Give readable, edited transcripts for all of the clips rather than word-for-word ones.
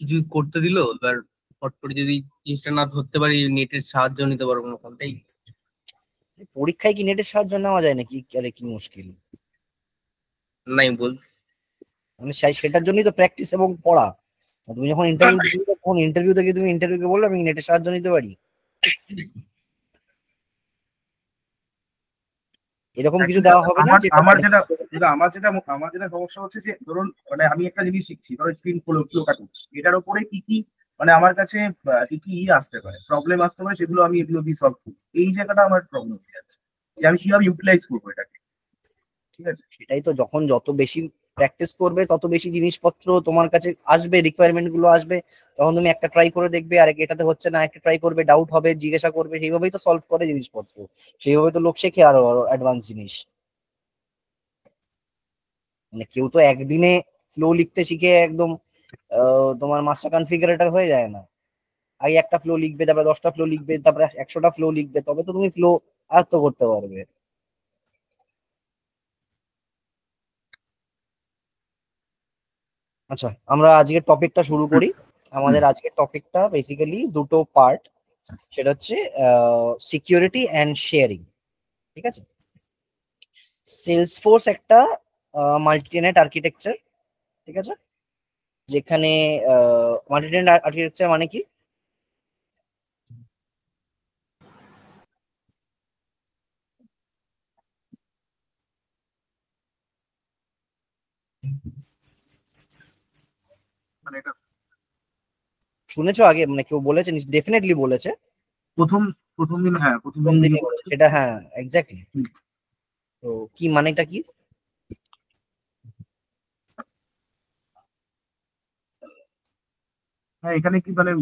কিছু করতে দিল, এবার হট করে যদি জিনিসটা না ধরতে পারি, নেটের সাহায্য নিতে পারবো না, কোনটাই। পরীক্ষায় কি নেটের সাহায্য নেওয়া যায় নাকি? আরে কি মুশকিল! নাই বল। মানে সেটার জন্যই তো প্র্যাকটিস এবং পড়া। তুমি যখন ইন্টারভিউ দিবে, তখন ইন্টারভিউ থেকে তুমি ইন্টারভিউকে বললে আমি নেটের সাহায্য নিতে পারি, এরকম কিছু Actually, দেওয়া হবে না আমার যেটা আমার বাড়ি যেটা থেকে দেবে। যেটা আমার যেটা আমার যেটা সমস্যা হচ্ছে যে ধরুন মানে আমি একটা জিনিস শিখছি, ধরো স্ক্রিন ফ্লো কাটিংস, এটার উপরে কি কি মানে আমার কাছে কি কি আসতে পারে, প্রবলেম আসতে পারে, সেগুলো আমি এগুলো দিয়ে সলভ করি। এই জায়গাটা আমার প্রবলেম হয়ে যাচ্ছে যে আমি কিভাবে ইউটিলাইজ করবো এটাকে। ঠিক আছে। সেটাই তো, যখন যত বেশি প্র্যাকটিস করবে তত বেশি জিনিসপত্র তোমার কাছে আসবে, রিকোয়ারমেন্ট গুলো আসবে, তখন তুমি একটা ট্রাই করে দেখবে, আর এটাতে হচ্ছে না একটা ট্রাই করবে, ডাউট হবে, জিজ্ঞাসা করবে, সেইভাবেই তো সলভ করে জিনিসপত্র। সেইভাবে তো লোক শেখে আরো আরো অ্যাডভান্স জিনিস। মানে কেউ তো একদিনে ফ্লো লিখতে শিখে একদম তোমার মাস্টার কনফিগারেটর হয়ে যায় না। আগে একটা ফ্লো লিখবে, তারপরে 10টা ফ্লো লিখবে, তারপরে 100টা ফ্লো লিখবে, তবে তো তুমি ফ্লো আয়ত্ত করতে পারবে। আচ্ছা, আমরা আজকের টপিকটা শুরু করি। আমাদের আজকের টপিকটা বেসিক্যালি দুটো পার্ট। সেটা হচ্ছে সিকিউরিটি অ্যান্ড শেয়ারিং। ঠিক আছে। সেলসফোর্স একটা মাল্টিটেনেট আর্কিটেকচার। ঠিক আছে। যেখানে মাল্টিটেনেট আর্কিটেকচার মানে কি? মানে এটা শুনেছো আগে? মানে কেউ বলেছে? ডেফিনেটলি বলেছে। প্রথম প্রথম দিন, হ্যাঁ প্রথম প্রথম দিন দিনে দিনই বলেছে বলেছে। সেটা, হ্যাঁ এক্স্যাক্টলি। হুম। তো কি মানেটা কি? হ্যাঁ, এখানে কি মানে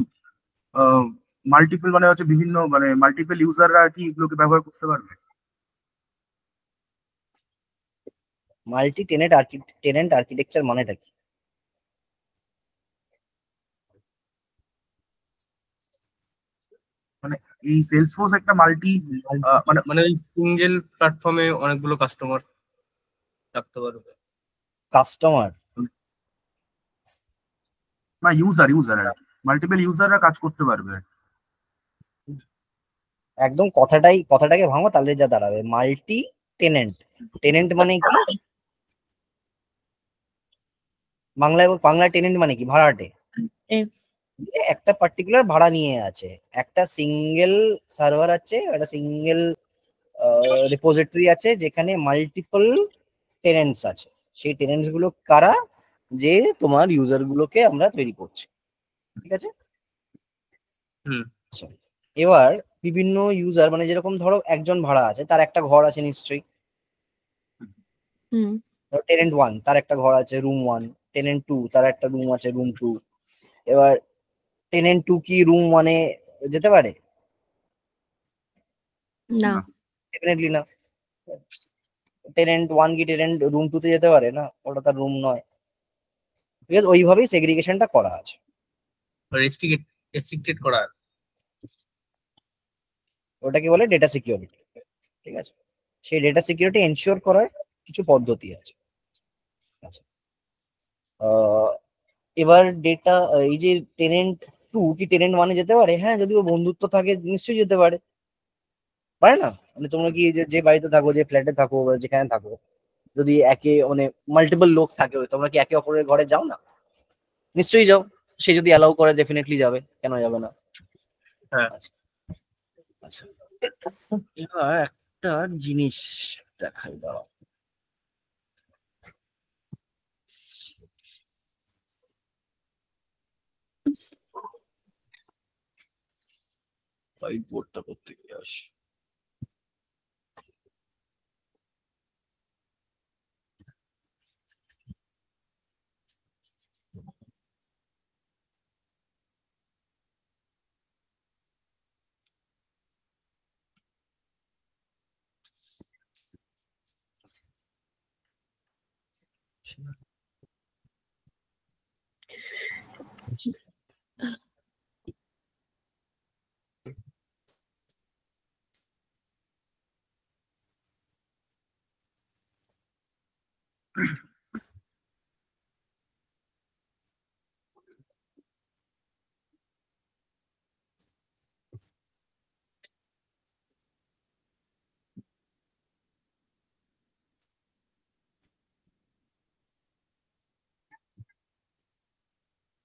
মাল্টিপল মানে হচ্ছে বিভিন্ন মানে মাল্টিপল ইউজাররা কি এগুলোকে ব্যবহার করতে পারবে। মাল্টি টেনেন্ট আর্কিটেকচার মানেটা কি? মানে এই সেলসফোর্স একটা মাল্টি মানে মানে ওই সিঙ্গেল প্ল্যাটফর্মে অনেকগুলো কাস্টমার রাখতে পারবে। কাস্টমার? না, ইউজার ইউজার আর কি, মাল্টিপল ইউজাররা কাজ করতে পারবে। একদম কথাটাকে ভাঙো, তাহলে যা দাঁড়াবে মাল্টি টেনেন্ট। টেনেন্ট মানে কি? বাংলায় টেনেন্ট মানে কি? ভাড়াটে। যে একটা পার্টিকুলার ভাড়া নিয়ে আছে, একটা সিঙ্গেল সার্ভার আছে, একটা সিঙ্গেল রিপোজিটরি আছে, যেখানে মাল্টিপল টেনেন্টস আছে। সেই টেনেন্টস গুলো কারা? যে তোমার ইউজার গুলোকে আমরা তৈরি করছি। ঠিক আছে। হুম। আচ্ছা, এবার বিভিন্ন ইউজার, মানে যেরকম ধরো একজন ভাড়া আছে, তার একটা ঘর আছে নিশ্চয়ই। হুম। টেনেন্ট ওয়ান, তার একটা ঘর আছে, রুম ওয়ান। টেনেন্ট টু, তার একটা রুম আছে, রুম টু। এবার টেনেন্ট টু কি রুম ওয়ানে যেতে পারে? না। না। ডেফিনেটলি না। টেনেন্ট ওয়ান কি টেনেন্ট রুম টু তে যেতে পারে? না, ওটা তার রুম নয়। ঠিক আছে, ওইভাবেই সেগ্রিগেশনটা করা আছে। রেস্ট্রিক্টেড করা। ওটাকে বলে ডেটা সিকিউরিটি। ঠিক আছে। সেই ডেটা সিকিউরিটি এনশিওর করার কিছু পদ্ধতি আছে। আচ্ছা, আহ, এবার ডেটা, এই যে টেনেন্ট টু কি টেনেন্ট ওয়ানে যেতে পারে? হ্যাঁ, যদি ও বন্ধুত্ব থাকে নিশ্চয়ই যেতে পারে। পারে না? মানে তোমরা কি যে বাড়িতে থাকো, যে ফ্ল্যাটে থাকো, বা যেখানে থাকো, যদি একে মানে মাল্টিপল লোক থাকে, তোমরা কি একে অপরের ঘরে যাও না? নিশ্চয়ই যাও। সে যদি অ্যালাউ করে ডেফিনেটলি যাবে, কেন যাবে না? হ্যাঁ। আচ্ছা আচ্ছা, এবার একটা জিনিস দেখাই দাও। হোয়াইট বোর্ডটা করতে গিয়ে আসি।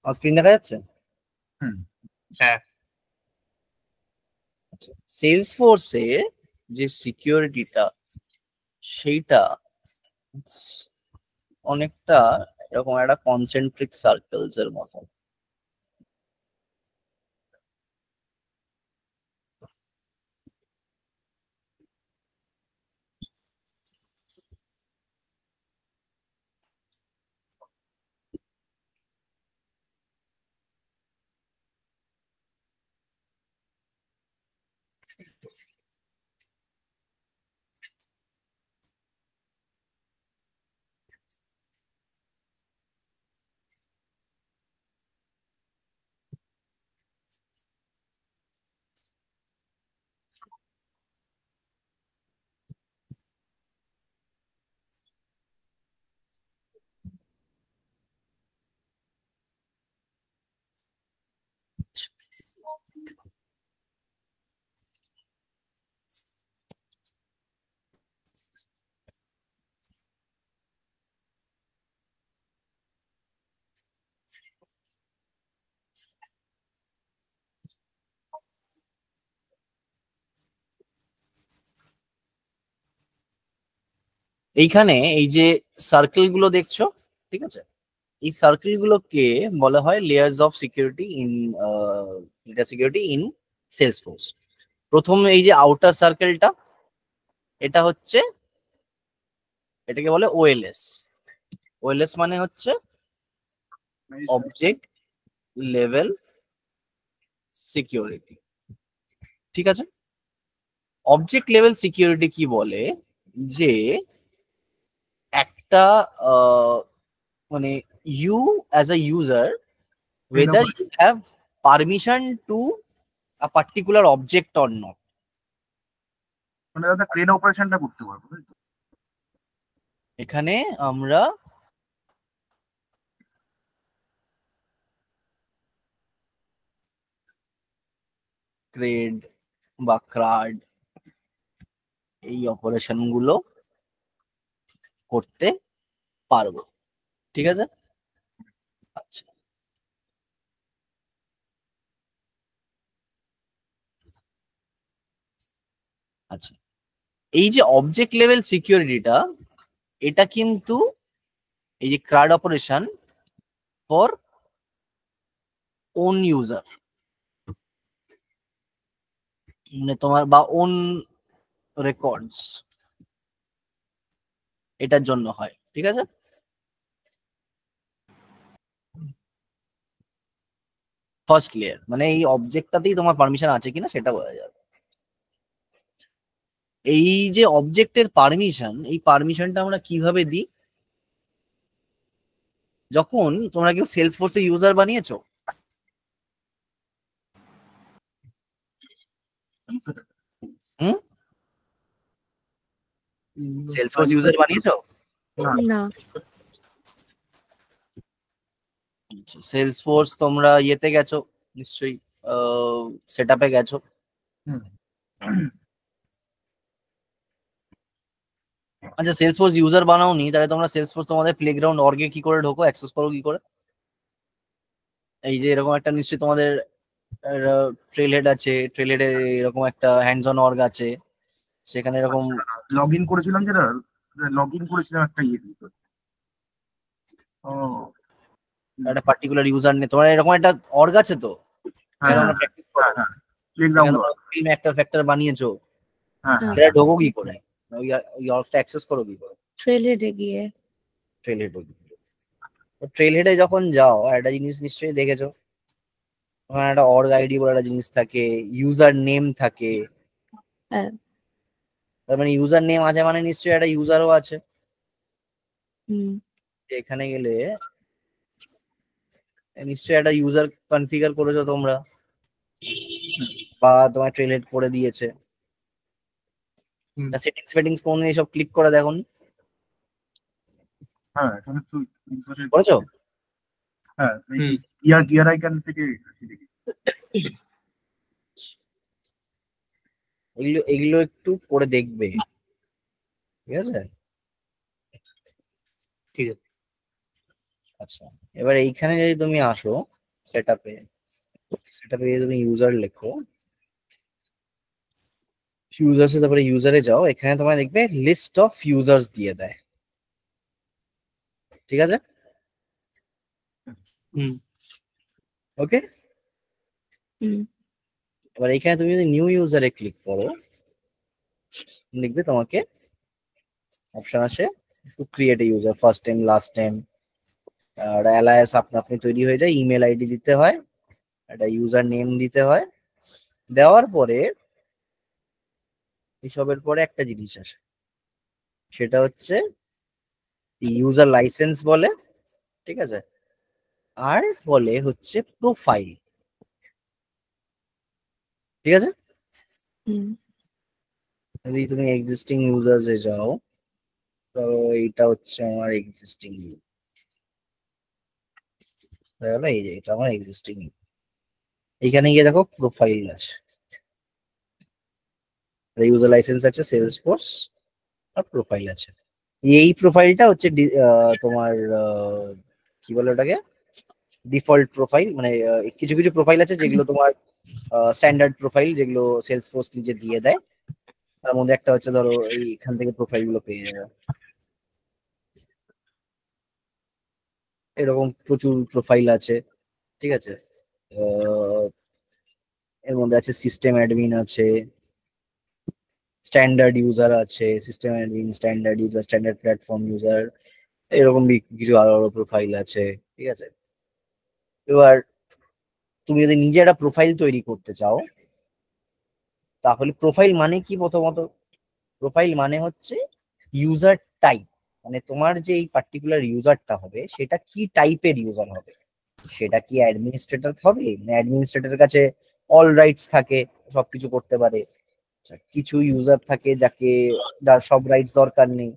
স্ক্রিন দেখা যাচ্ছে? হ্যাঁ। সেলস ফোর্সে যে সিকিউরিটিটা সেইটা অনেকটা এরকম একটা কনসেন্ট্রিক সার্কেলস এর মতো। এইখানে এই যে সার্কেল গুলো দেখছো, ঠিক আছে, এই সার্কেল গুলোকে বলা হয় layers of security in data security in Salesforce. প্রথম এই যে আউটার সার্কেলটা, এটা হচ্ছে, এটাকে বলে ওএলএস। ওএলএস মানে হচ্ছে অবজেক্ট লেভেল সিকিউরিটি, ঠিক আছে। অবজেক্ট লেভেল সিকিউরিটি কি বলে, যে একটা মানে you as a user whether you have permission to a particular object or not. মানে দাদা ক্রেন অপারেশনটা করতে পারবো, তাই তো? এখানে আমরা ক্রেড বা ক্রাড এই অপারেশন গুলো করতে পারবো, ঠিক আছে। আচ্ছা, আচ্ছা, এই যে অবজেক্ট লেভেল সিকিউরিটিটা, এটা কিন্তু এই যে ক্রাড অপারেশন ফর ওন ইউজার, মানে তোমার বা ওন রেকর্ডস, এটার জন্য হয়, ঠিক আছে। ফার্স্ট লেয়ার মানে এই অবজেক্টটাতেই তোমার পারমিশন আছে কিনা সেটা বোঝা যাবে। এই যে অবজেক্টের পারমিশন, এই পারমিশনটা আমরা কিভাবে দিই, যখন তোমরা কেউ সেলসফোর্সে ইউজার বানিয়েছো, হুম, সেলসফোর্স ইউজার বানিয়েছো? না। সেলসফোর্স তোমরা ইয়েতে গেছো নিশ্চয়ই, সেটআপে গেছো। আচ্ছা, সেলসফোর্স ইউজার বানাওনি, তাহলে তোমরা সেলসফোর্স তোমাদের প্লেগ্রাউন্ড অর্গে কি করে ঢোকো, অ্যাক্সেস করো কি করে? এই যে এরকম একটা নিশ্চয়ই তোমাদের ট্রেল হেড আছে, ট্রেল হেডে এরকম একটা হ্যান্ডস অন অর্গ আছে, সেখানে এরকম লগ ইন করেছিলাম, যেটা লগ ইন করেছিলাম একটা ইয়ে দিতে। ও একটা পার্টিকুলার ইউজার নিয়ে তোমার এরকম একটা অর্গ আছে, তো হ্যাঁ তোমরা প্র্যাকটিস করো, হ্যাঁ, প্লেগ্রাউন্ড। ফিল্ম একটা ফ্যাক্টর বানিয়েছো, হ্যাঁ হ্যাঁ। সেটা ঢোকো কি করে, ওই অর্গটা অ্যাক্সেস করো কি করে? ট্রেল হেডে গিয়ে। ট্রেল হেড, ট্রেল হেডে যখন যাও একটা জিনিস নিশ্চয়ই দেখেছো, ওখানে একটা অর্গ আইডি বলে একটা জিনিস থাকে, ইউজার নেম থাকে। হ্যাঁ। তার মানে ইউজার নেম আছে মানে নিশ্চয়ই একটা ইউজারও আছে। হুম। এখানে গেলে নিশ্চয়ই একটা ইউজার কনফিগার করেছো তোমরা, বা তোমার ট্রেল হেড করে দিয়েছে। সেটিংস ফেটিংস কোন এইসব ক্লিক করে দেখো, হ্যাঁ, এখানে তো করেছো? হ্যাঁ, গিয়ার আইকন থেকে এগুলো এগুলো একটু করে দেখবে, ঠিক আছে। ঠিক আছে। আচ্ছা, এবার এইখানে যদি তুমি আসো, সেটআপে তুমি ইউজার লেখো, ইউজার্সে তারপরে ইউজারে যাও, এখানে তোমার দেখবে লিস্ট অফ ইউজার্স দিয়ে দেয়, ঠিক আছে? হুম। ওকে, হুম। এবার এখানে তুমি যদি নিউ ইউজারে ক্লিক করো, দেখবে তোমাকে অপশন আসে to create a user, first time, last time, আর অ্যালায়েস আপনি তৈরি হয়ে যায়, ইমেল আইডি দিতে হয়, একটা ইউজার নেম দিতে হয়। দেওয়ার পরে এসবের পরে একটা জিনিস আসে, সেটা হচ্ছে ইউজার লাইসেন্স বলে, ঠিক আছে? আর বলে হচ্ছে প্রোফাইল, ঠিক আছে? হুম। যদি তুমি এক্সিস্টিং ইউজার্সে যাও, তো এইটা হচ্ছে আমার এক্সিস্টিং, এই যে এটা আমার এক্সিস্টিং, এখানে গিয়ে দেখো প্রোফাইল আছে, ইউজার লাইসেন্স আছে, সেলস ফোর্স, আর প্রোফাইল আছে। এই প্রোফাইলটা হচ্ছে তোমার কি বলে ওটাকে, ডিফল্ট প্রোফাইল, মানে কিছু কিছু প্রোফাইল আছে যেগুলো তোমার স্ট্যান্ডার্ড প্রোফাইল, যেগুলো সেলস ফোর্স নিজে দিয়ে দেয়। তার মধ্যে একটা হচ্ছে ধরো এইখান থেকে প্রোফাইল গুলো পেয়ে যাবে, এরকম প্রচুর প্রোফাইল আছে, ঠিক আছে? এর মধ্যে আছে সিস্টেম অ্যাডমিন আছে, স্ট্যান্ডার্ড ইউজার আছে, system admin, standard user, standard platform user, এরকম কিছু আলাদা প্রোফাইল আছে, ঠিক আছে? এবার তুমি যদি নিজে একটা প্রোফাইল তৈরি করতে চাও, তাহলে প্রোফাইল মানে কি? প্রথমত প্রোফাইল মানে হচ্ছে ইউজার টাইপ, মানে তোমার যে এই পার্টিকুলার ইউজারটা হবে সেটা কি টাইপের ইউজার হবে, সেটা কি অ্যাডমিনিস্ট্রেটর হবে, না অ্যাডমিনিস্ট্রেটরের কাছে অল রাইটস থাকে, সবকিছু করতে পারে, কিছু ইউজার থাকে যার সব রাইটস দরকার নেই,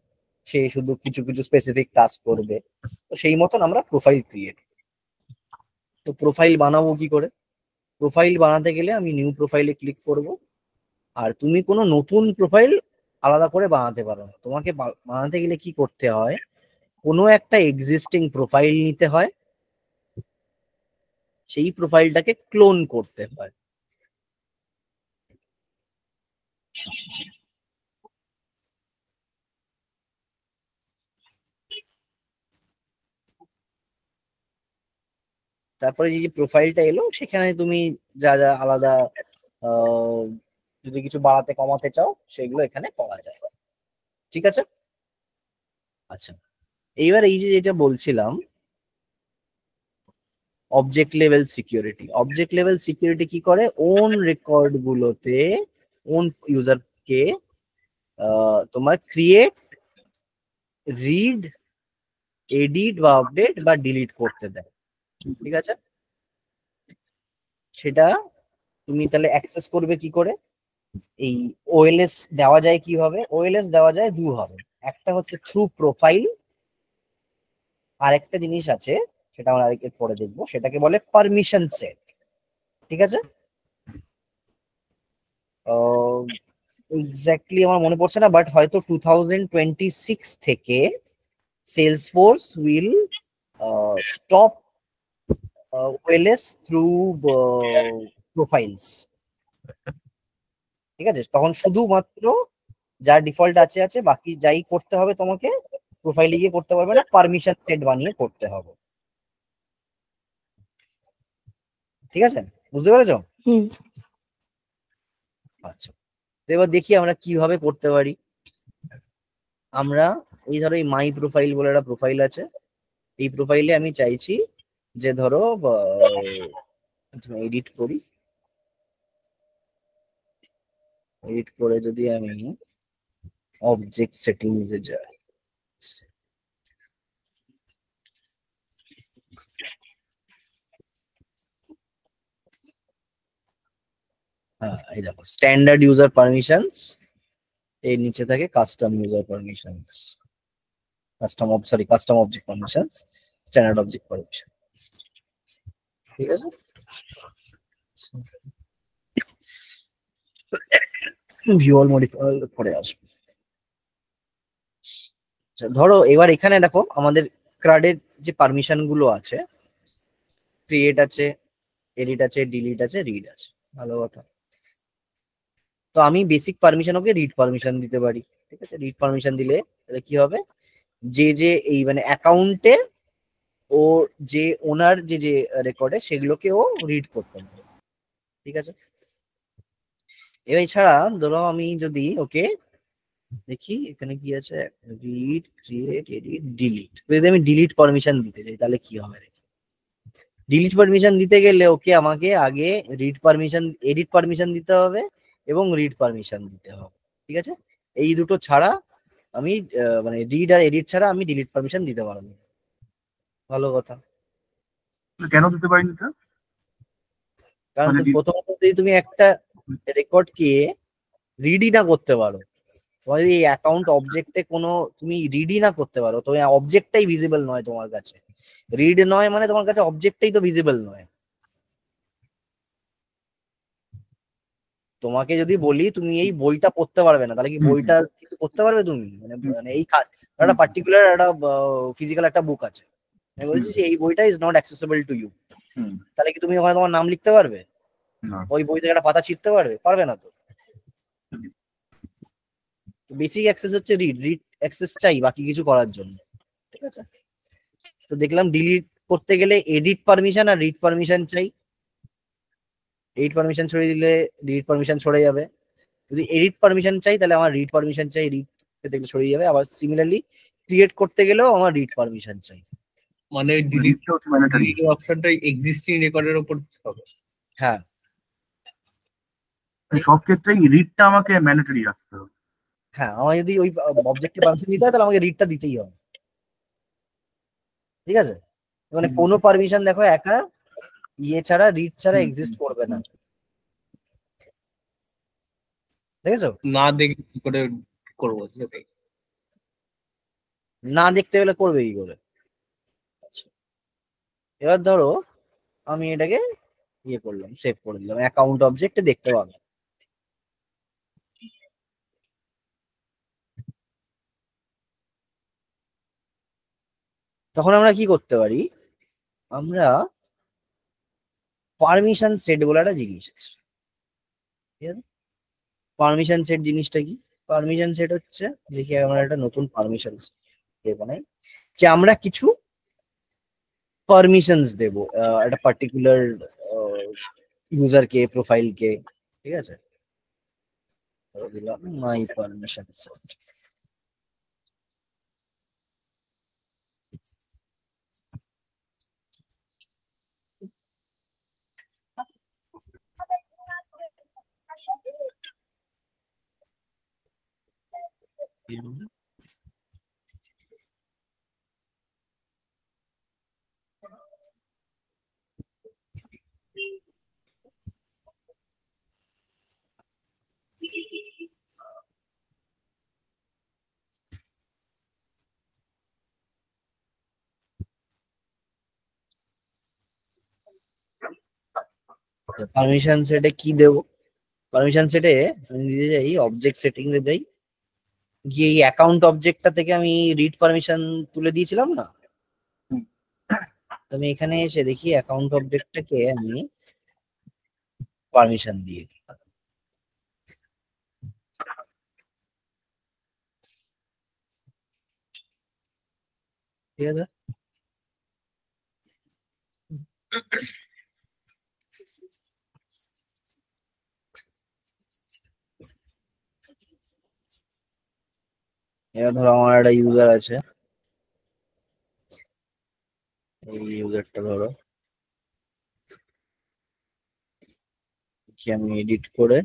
সে শুধু কিছু কিছু স্পেসিফিক টাস্ক করবে। তো সেই মতন আমরা প্রোফাইল ক্রিয়েট, তো প্রোফাইল বানাবো কি করে? প্রোফাইল বানাতে গেলে আমি নিউ প্রোফাইলে ক্লিক করব, আর তুমি কোনো নতুন প্রোফাইল আলাদা করে বানাতে পারো না। তোমাকে বানাতে গেলে কি করতে হয়, কোনো একটা এক্সিস্টিং প্রোফাইল নিতে হয়, সেই প্রোফাইলটাকে ক্লোন করতে হয়। তারপরে যে প্রোফাইলটা এলো সেখানে তুমি যা যা আলাদা যদি কিছু বাড়াতে কমাতে চাও সেগুলো এখানে করা যায়, ঠিক আছে? আচ্ছা, এইবার এই যে যেটা বলছিলাম object level security, object level security কি করে, ওন রেকর্ড গুলোতে ওন ইউজারকে তোমার ক্রিয়েট, রিড, এডিট বা আপডেট বা ডিলিট করতে দেয়, ঠিক আছে? সেটা তুমি তাহলে অ্যাক্সেস করবে কি করে? এই ওএলএস দেওয়া যায় কিভাবে? ওএলএস দেওয়া যায় দুভাবে, একটা হচ্ছে থ্রু প্রোফাইল, আর একটা জিনিস আছে সেটা আমরা আরেকটু পরে দেখবো, সেটাকে বলে পারমিশন সেট, ঠিক আছে? এক্স্যাক্টলি আমার মনে পড়ছে না, বাট হয়তো 2026 থেকে Salesforce will stop OLS through profiles, ঠিক আছে? তখন শুধুমাত্র যা ডিফল্ট আছে আছে, বাকি যাই করতে হবে তোমাকে প্রোফাইলে গিয়ে করতে পারবে না, পারমিশন সেট বানিয়ে করতে হবে, ঠিক আছে? বুঝতে পেরেছো? হুম। আচ্ছা, এবার দেখি আমরা কিভাবে করতে পারি। আমরা এই ধরো এই মাই প্রোফাইল বলে একটা প্রোফাইল আছে, এই প্রোফাইলে আমি চাইছি যে ধরো এডিট করি, এডিট করে যদি আমি অবজেক্ট সেটিংস এ যাই, হ্যাঁ এই দেখো স্ট্যান্ডার্ড ইউজার পারমিশনস, এর নিচে থাকে custom user permissions, custom object permissions, standard object permission, ঠিক আছে? ভিউ অল মডিফাই করে আসবে। ধরো এবার এখানে দেখো আমাদের ক্রাডের যে পারমিশন গুলো আছে, ক্রিয়েট আছে, এডিট আছে, ডিলিট আছে, রিড আছে। ভালো কথা। তো আমি বেসিক পারমিশন ওকে রিড পারমিশন দিতে পারি। ঠিক আছে, রিড পারমিশন দিলে তাহলে কি হবে, যে এই মানে অ্যাকাউন্টে ও যে ওনার যে রেকর্ডে সেগুলোকে ও রিড করতে পারে। ঠিক আছে, এবার এছাড়া ধরো আমি যদি ওকে দেখি এখানে কি আছে, রিড, ক্রিয়েট, এডিট, ডিলিট, যদি আমি ডিলিট পারমিশন দিতে চাই তাহলে কি হবে দেখি। ডিলিট পারমিশন দিতে গেলে ওকে আমাকে আগে রিড পারমিশন, এডিট পারমিশন দিতে হবে এবং রিড পারমিশন দিতে হবে। ঠিক আছে, এই দুটো ছাড়া আমি মানে রিড আর এডিট ছাড়া আমি ডিলিট পারমিশন দিতে পারবো না। ভালো কথা। কেন দিতে পারিনি এটা? কারণ মানে প্রথমত যদি তুমি একটা রেকর্ড কে রিডই না করতে পারো, তোমার যদি অ্যাকাউন্ট অবজেক্টে কোনো তুমি রিডই না করতে পারো, তো অবজেক্টটাই ভিজিবল নয় তোমার কাছে। রিড নয় মানে তোমার কাছে অবজেক্টটাই তো ভিজিবল নয়। তোমাকে যদি বলি তুমি এই বইটা পড়তে পারবে না, তাহলে কি বইটা কিছু করতে পারবে তুমি? মানে মানে এই একটা পার্টিকুলার একটা ফিজিক্যাল একটা বুক আছে, আমি বলছি যে এই বইটা is not accessible to you, তাহলে কি তুমি ওখানে তোমার নাম লিখতে পারবে? ওই বই থেকে একটা পাতা ছিঁড়তে পারবে? পারবে না তো। বেসিক অ্যাক্সেস হচ্ছে রিড, রিড অ্যাক্সেস চাই বাকি কিছু করার জন্য। ঠিক আছে, তো দেখলাম ডিলিট করতে গেলে এডিট পারমিশন আর রিড পারমিশন চাই। এডিট পারমিশন সরিয়ে দিলে রিড পারমিশন সরে যাবে। যদি এডিট পারমিশন চাই তাহলে আমার রিড পারমিশন চাই, রিড দেখলে সরিয়ে যাবে। আবার সিমিলারলি ক্রিয়েট করতে গেলেও আমার রিড পারমিশন চাই। মানে ডিলিট অপশনটা এক্সিস্টিং রেকর্ডের উপর হবে। হ্যাঁ, সব ক্ষেত্রেই রিডটা আমাকে ম্যান্ডেটরি রাখতে হবে। হ্যাঁ, আমার যদি ওই অবজেক্টে পারমিশন দিতে হয় তাহলে আমাকে রিডটা দিতেই হবে। ঠিক আছে, মানে কোনো পারমিশন দেখো একা ইয়ে ছাড়া, রিড ছাড়া এক্সিস্ট করবে না। দেখেছো, না দেখে কি করে করবো সেটাই। না দেখতে গেলে করবে কি করে। এবার ধরো আমি এটাকে ইয়ে করলাম, সেভ করে দিলাম, অ্যাকাউন্ট অবজেক্টে দেখতে পাবে। তখন আমরা কি করতে পারি, আমরা পারমিশন সেট বলে একটা জিনিস আছে। ঠিক আছে, পারমিশন সেট জিনিসটা কি? পারমিশন সেট হচ্ছে, দেখি আমরা একটা নতুন পারমিশন বানাই, যে আমরা কিছু পারমিশনস দেব একটা পার্টিকুলার ইউজারকে, প্রোফাইলকে। ঠিক আছে, দিলাম মাই পারমিশন সেট। পারমিশন সেটে কি দেব, পারমিশন সেটে আমি দিতে যাই অবজেক্ট সেটিং এ যাই, গিয়ে এই অ্যাকাউন্ট অবজেক্টটা থেকে আমি রিড পারমিশন তুলে দিয়েছিলাম না, আমি এখানে এসে দেখি অ্যাকাউন্ট অবজেক্টটাকে আমি পারমিশন দিয়ে দিই। ঠিক আছে, এবার ধরো আমার একটা ইউজার আছে, এই ইউজারটা ধরো কি আমি এডিট করে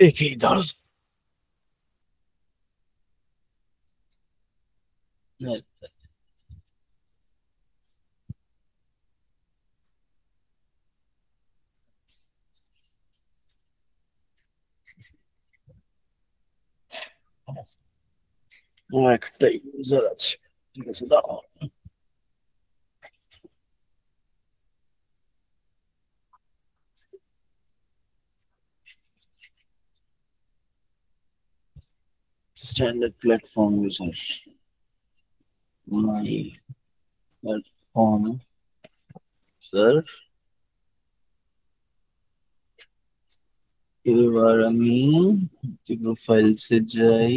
দেখি ধরো একটা ইউজার আছে, ঠিক আছে দাঁড়াও। স্ট্যান্ডার্ড প্ল্যাটফর্ম ইউজার, মাই প্ল্যাটফর্ম ইউজার। এবার আমি প্রোফাইলসে যাই,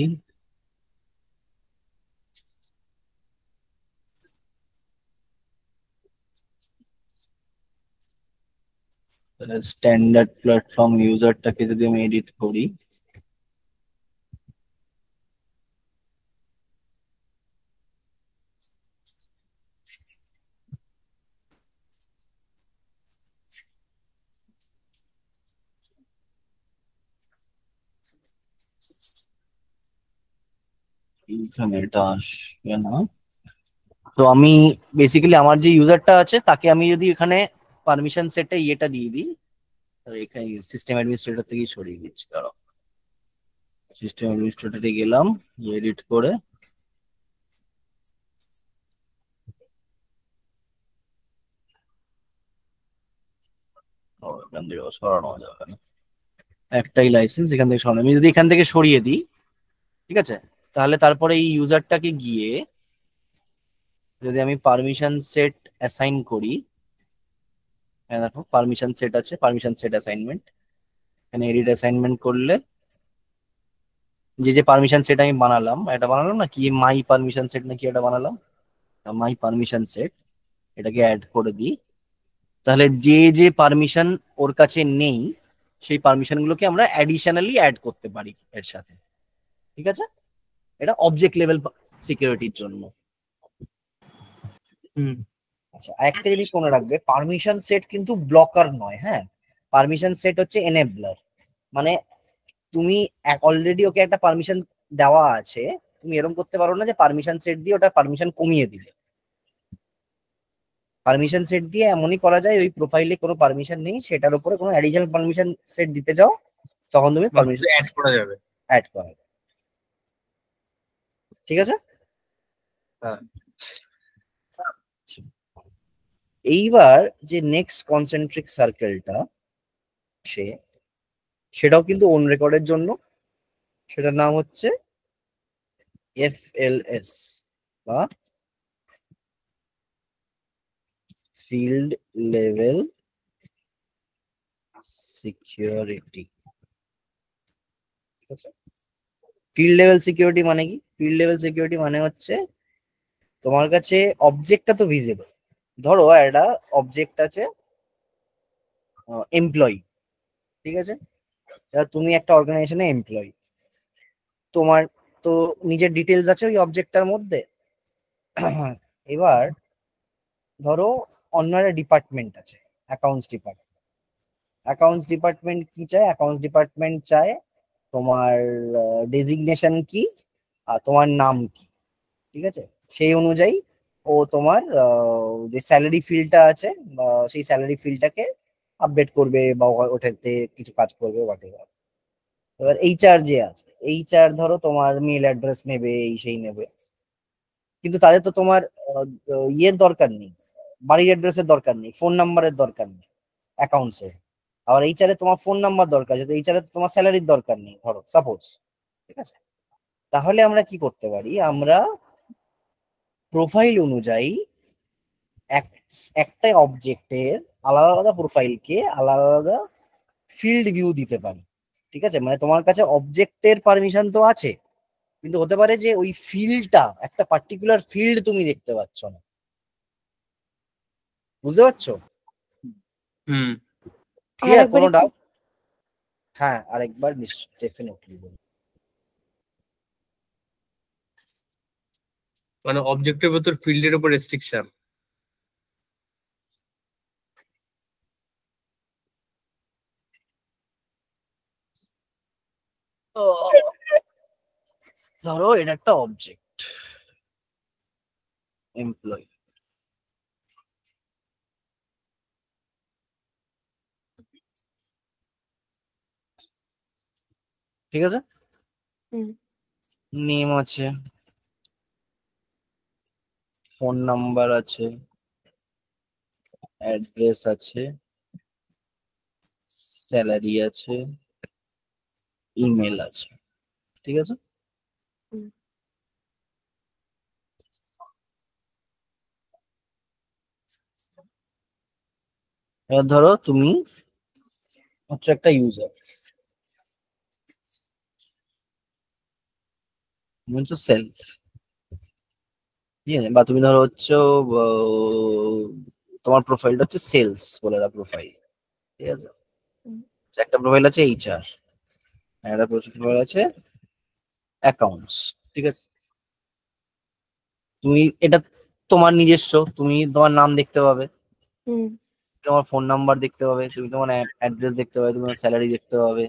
স্ট্যান্ডার্ড প্ল্যাটফর্ম ইউজারটাকে যদি আমি এডিট করি, এইখানে এটা আসবে না। তো আমি বেসিক্যালি আমার যে ইউজারটা আছে তাকে আমি যদি এখানে পারমিশন সেটে ইয়েটা দিয়ে দিই, এখানে সিস্টেম অ্যাডমিনিস্ট্রেটর থেকেই সরিয়ে দিচ্ছি, দাঁড়াও। সিস্টেম অ্যাডমিনিস্ট্রেটরে গেলাম, এডিট করে এখান থেকে সরানো যাবে না, একটাই লাইসেন্স এখান থেকে সরানো। আমি যদি এখান থেকে সরিয়ে দিই, ঠিক আছে, তাহলে তারপরে এই ইউজারটাকে গিয়ে যদি আমি পারমিশন সেট অ্যাসাইন করি, দেখো পারমিশন সেট আছে, পারমিশন সেট অ্যাসাইনমেন্ট, এখানে এডিট অ্যাসাইনমেন্ট করলে যে যে পারমিশন সেট আমি বানালাম, এটা বানালাম না কি, মাই পারমিশন সেট নাকি এটা বানালাম, মাই পারমিশন সেট, এটাকে অ্যাড করে দিই, তাহলে যে যে পারমিশন ওর কাছে নেই সেই পারমিশন গুলোকে আমরা অ্যাডিশনালি অ্যাড করতে পারি এর সাথে, ঠিক আছে। এটা অবজেক্ট লেভেল সিকিউরিটির জন্য। হুম। আচ্ছা, একটা জিনিস মনে রাখবে, পারমিশন সেট কিন্তু ব্লকার নয়, হ্যাঁ, পারমিশন সেট হচ্ছে এনেবলার। মানে তুমি অলরেডি ওকে একটা পারমিশন দেওয়া আছে, তুমি এরকম করতে পারো না যে পারমিশন সেট দিয়ে ওটা পারমিশন কমিয়ে দিলে। পারমিশন সেট দিয়ে এমনই করা যায়, ওই প্রোফাইলে কোনো পারমিশন নেই, সেটার উপরে কোনো অ্যাডিশনাল পারমিশন সেট দিতে যাও, তখন তুমি পারমিশন অ্যাড করা যাবে। অ্যাড করা যাবে, ঠিক আছে। হ্যাঁ। এইবার যে নেক্সট কনসেন্ট্রিক সার্কেলটা, সেটাও কিন্তু ওন রেকর্ডের জন্য, সেটার নাম হচ্ছে FLS বা field level security. Field level security মানে কি? ফিল্ড লেভেল সিকিউরিটি মানে হচ্ছে তোমার কাছে অবজেক্টটা তো ভিজিবল। ধরো একটা অবজেক্ট আছে এমপ্লয়ি, ঠিক আছে, তুমি একটা অর্গানাইজেশনে এমপ্লয়ি, তোমার তো নিজের ডিটেলস আছে ওই অবজেক্টটার মধ্যে। এবার ধরো অন্য একটা ডিপার্টমেন্ট আছে, অ্যাকাউন্টস ডিপার্টমেন্ট। অ্যাকাউন্টস ডিপার্টমেন্ট কি চায়? অ্যাকাউন্টস ডিপার্টমেন্ট চায় তোমার ডেজিগনেশন কি আর তোমার নাম কি, ঠিক আছে। সেই অনুযায়ী ও তোমার যে স্যালারি ফিল্ডটা আছে সেই স্যালারি ফিল্ডটাকে আপডেট করবে বা ওটাতে কিছু কাজ করবে whatever। এবার এইচআর যে আছে, এইচআর ধরো তোমার মেল অ্যাড্রেস নেবে, এই সেই নেবে, কিন্তু তাদের তো তোমার ইয়ের দরকার নেই, বাড়ির অ্যাড্রেসের দরকার নেই, ফোন নাম্বারের দরকার নেই অ্যাকাউন্টসে। আবার এইচআর এ তোমার ফোন নাম্বার দরকার, যেহেতু এইচআর এ তোমার স্যালারির দরকার নেই, ধরো সাপোজ, ঠিক আছে। তাহলে আমরা কি করতে পারি, আমরা প্রোফাইল অনুযায়ী একটা অবজেক্টের আলাদা আলাদা প্রোফাইলকে আলাদা আলাদা ফিল্ড ভিউ দিতে পারি, ঠিক আছে। মানে তোমার কাছে অবজেক্টের পারমিশন তো আছে, কিন্তু হতে পারে যে ওই ফিল্ডটা, একটা পার্টিকুলার ফিল্ড তুমি দেখতে পাচ্ছ না, বুঝতে পারছো? হুম। ক্লিয়ার? আরেকবার কোনো একটু। ডাউট? হ্যাঁ, আরেকবার ডেফিনেটলি বলুন। মানে অবজেক্টের ভেতর ফিল্ডের উপর রেস্ট্রিকশন। ধরো এটা একটা অবজেক্ট এমপ্লয়ি, ঠিক আছে, হুম। নেম আছে, ফোন নাম্বার আছে, অ্যাড্রেস আছে, স্যালারি আছে, ইমেল আছে, ঠিক আছে। হুম। এবার ধরো তুমি হচ্ছে একটা ইউজার, তুমি হচ্ছে সেলফ, ঠিক আছে, বা তুমি ধরো হচ্ছে তোমার প্রোফাইলটা হচ্ছে সেলস বলে একটা প্রোফাইল, ঠিক আছে। হুম। একটা প্রোফাইল আছে এইচআর, একটা প্রোফাইল আছে অ্যাকাউন্টস, ঠিক আছে। তুমি এটা তোমার নিজস্ব, তুমি তোমার নাম দেখতে পাবে, হুম। তোমার ফোন নাম্বার দেখতে পাবে, তুমি তোমার অ্যাড্রেস দেখতে পাবে, তোমার স্যালারি দেখতে পাবে,